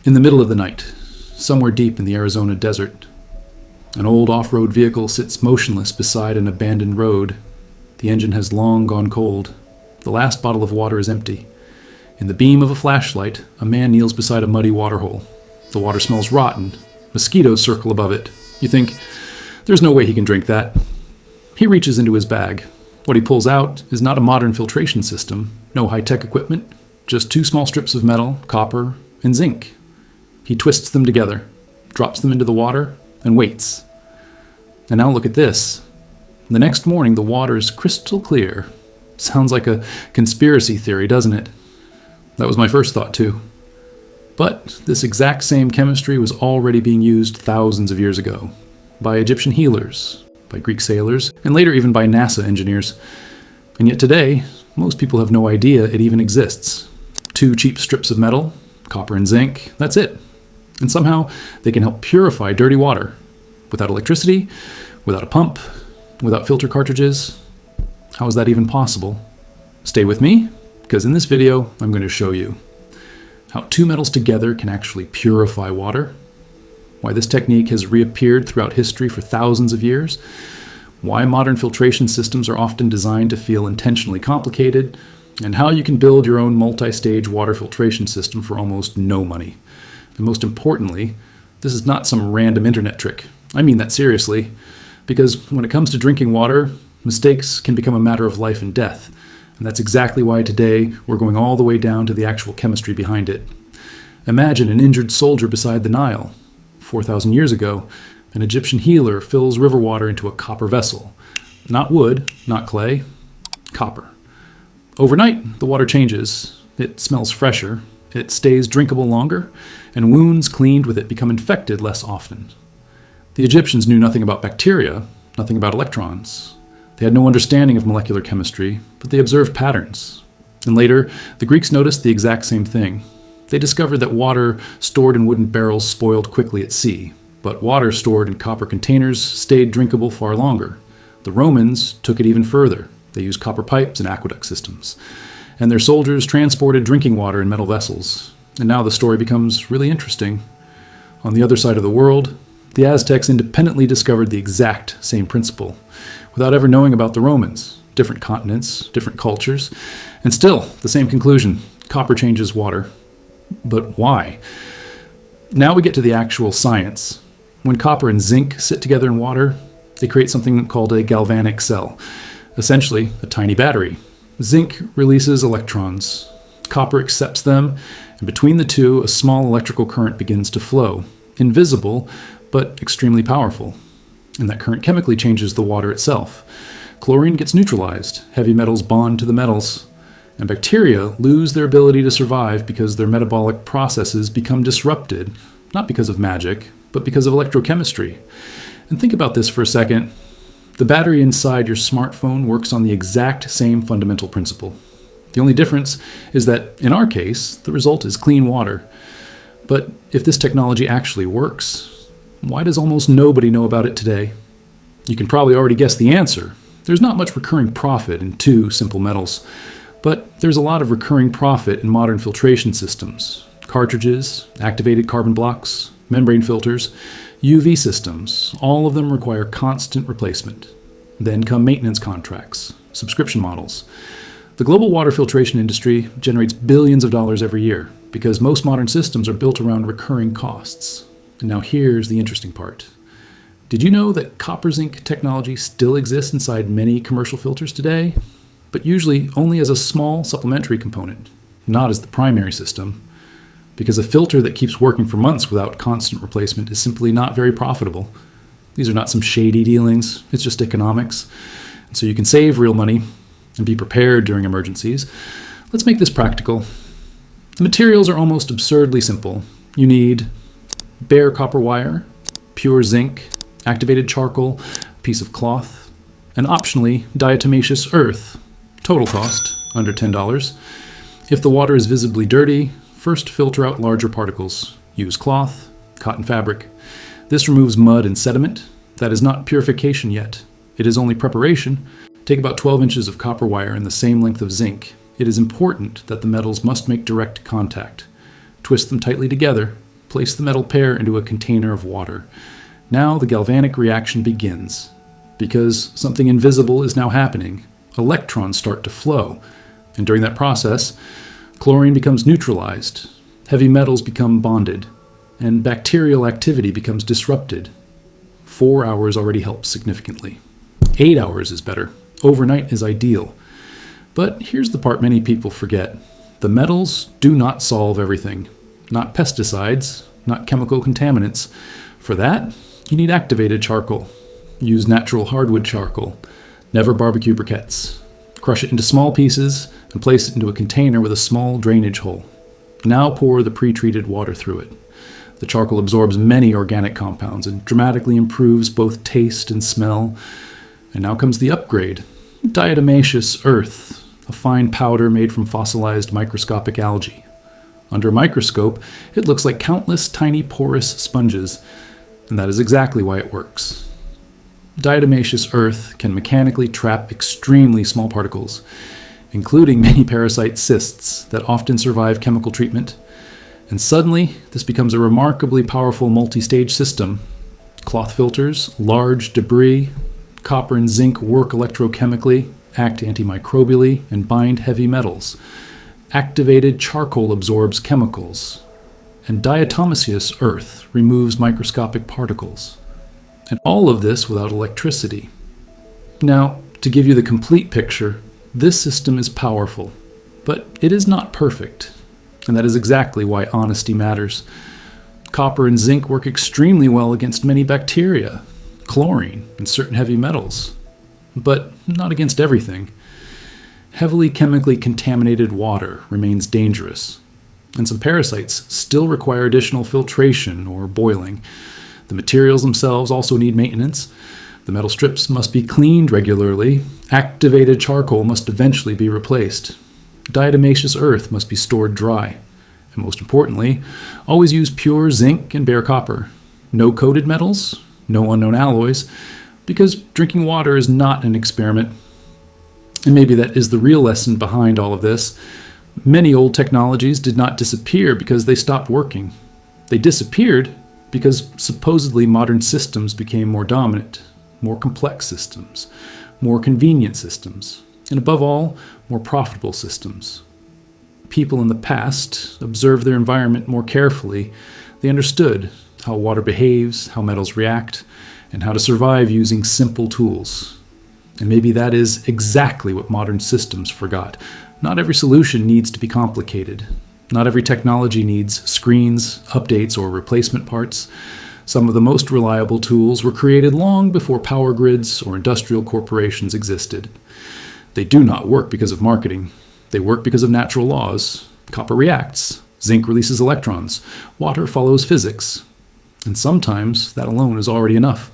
In the middle of the night, somewhere deep in the Arizona desert, an old off-road vehicle sits motionless beside an abandoned road. The engine has long gone cold. The last bottle of water is empty. In the beam of a flashlight, a man kneels beside a muddy waterhole. The water smells rotten. Mosquitoes circle above it. You think, there's no way he can drink that. He reaches into his bag. What he pulls out is not a modern filtration system, no high-tech equipment, just 2 small strips of metal, copper, and zinc. He twists them together, drops them into the water, and waits. And now look at this. The next morning, the water is crystal clear. Sounds like a conspiracy theory, doesn't it? That was my first thought, too. But this exact same chemistry was already being used thousands of years ago by Egyptian healers, by Greek sailors, and later even by NASA engineers. And yet today, most people have no idea it even exists. 2 cheap strips of metal, copper and zinc, that's it. And somehow they can help purify dirty water without electricity, without a pump, without filter cartridges. How is that even possible? Stay with me, because in this video I'm going to show you how 2 metals together can actually purify water, why this technique has reappeared throughout history for thousands of years, why modern filtration systems are often designed to feel intentionally complicated, and how you can build your own multi-stage water filtration system for almost no money. And most importantly, this is not some random internet trick. I mean that seriously, because when it comes to drinking water, mistakes can become a matter of life and death. And that's exactly why today we're going all the way down to the actual chemistry behind it. Imagine an injured soldier beside the Nile. 4,000 years ago, an Egyptian healer fills river water into a copper vessel. Not wood, not clay, copper. Overnight, the water changes. It smells fresher, it stays drinkable longer, and wounds cleaned with it become infected less often. The Egyptians knew nothing about bacteria, nothing about electrons. They had no understanding of molecular chemistry, but they observed patterns. And later, the Greeks noticed the exact same thing. They discovered that water stored in wooden barrels spoiled quickly at sea, but water stored in copper containers stayed drinkable far longer. The Romans took it even further. They used copper pipes and aqueduct systems. And their soldiers transported drinking water in metal vessels. And now the story becomes really interesting. On the other side of the world, the Aztecs independently discovered the exact same principle, without ever knowing about the Romans. Different continents, different cultures, and still the same conclusion: copper changes water. But why? Now we get to the actual science. When copper and zinc sit together in water, they create something called a galvanic cell, essentially a tiny battery. Zinc releases electrons. Copper accepts them, and between the two, a small electrical current begins to flow. Invisible, but extremely powerful. And that current chemically changes the water itself. Chlorine gets neutralized, heavy metals bond to the metals, and bacteria lose their ability to survive because their metabolic processes become disrupted, not because of magic, but because of electrochemistry. And think about this for a second. The battery inside your smartphone works on the exact same fundamental principle. The only difference is that, in our case, the result is clean water. But if this technology actually works, why does almost nobody know about it today? You can probably already guess the answer. There's not much recurring profit in 2 simple metals, but there's a lot of recurring profit in modern filtration systems. Cartridges, activated carbon blocks, membrane filters, UV systems, all of them require constant replacement. Then come maintenance contracts, subscription models. The global water filtration industry generates billions of dollars every year because most modern systems are built around recurring costs. And now here's the interesting part. Did you know that copper zinc technology still exists inside many commercial filters today? But usually only as a small supplementary component, not as the primary system. Because a filter that keeps working for months without constant replacement is simply not very profitable. These are not some shady dealings, it's just economics. And so you can save real money and be prepared during emergencies. Let's make this practical. The materials are almost absurdly simple. You need bare copper wire, pure zinc, activated charcoal, a piece of cloth, and optionally diatomaceous earth. Total cost, under $10. If the water is visibly dirty, first filter out larger particles. Use cloth, cotton fabric. This removes mud and sediment. That is not purification yet. It is only preparation. Take about 12 inches of copper wire and the same length of zinc. It is important that the metals must make direct contact. Twist them tightly together place the metal pair into a container of water. Now the galvanic reaction begins. Because something invisible is now happening, electrons start to flow, and during that process, chlorine becomes neutralized, heavy metals become bonded, and bacterial activity becomes disrupted. 4 hours already helps significantly. 8 hours is better. Overnight is ideal. But here's the part many people forget. The metals do not solve everything. Not pesticides, not chemical contaminants. For that, you need activated charcoal. Use natural hardwood charcoal. Never barbecue briquettes. Crush it into small pieces and place it into a container with a small drainage hole. Now pour the pre-treated water through it. The charcoal absorbs many organic compounds and dramatically improves both taste and smell. And now comes the upgrade. Diatomaceous earth, a fine powder made from fossilized microscopic algae. Under a microscope, it looks like countless tiny porous sponges, and that is exactly why it works. Diatomaceous earth can mechanically trap extremely small particles, including many parasite cysts that often survive chemical treatment. And suddenly, this becomes a remarkably powerful multi-stage system. Cloth filters, large debris, copper and zinc work electrochemically, act antimicrobially, and bind heavy metals. Activated charcoal absorbs chemicals, and diatomaceous earth removes microscopic particles. And all of this without electricity. Now, to give you the complete picture, this system is powerful, but it is not perfect. And that is exactly why honesty matters. Copper and zinc work extremely well against many bacteria, chlorine, and certain heavy metals, but not against everything. Heavily chemically contaminated water remains dangerous, and some parasites still require additional filtration or boiling. The materials themselves also need maintenance. The metal strips must be cleaned regularly. Activated charcoal must eventually be replaced. Diatomaceous earth must be stored dry. And most importantly, always use pure zinc and bare copper. No coated metals, no unknown alloys, because drinking water is not an experiment. And maybe that is the real lesson behind all of this. Many old technologies did not disappear because they stopped working. They disappeared because supposedly modern systems became more dominant, more complex systems, more convenient systems, and above all, more profitable systems. People in the past observed their environment more carefully. They understood how water behaves, how metals react, and how to survive using simple tools. And maybe that is exactly what modern systems forgot. Not every solution needs to be complicated. Not every technology needs screens, updates, or replacement parts. Some of the most reliable tools were created long before power grids or industrial corporations existed. They do not work because of marketing. They work because of natural laws. Copper reacts. Zinc releases electrons. Water follows physics. And sometimes that alone is already enough.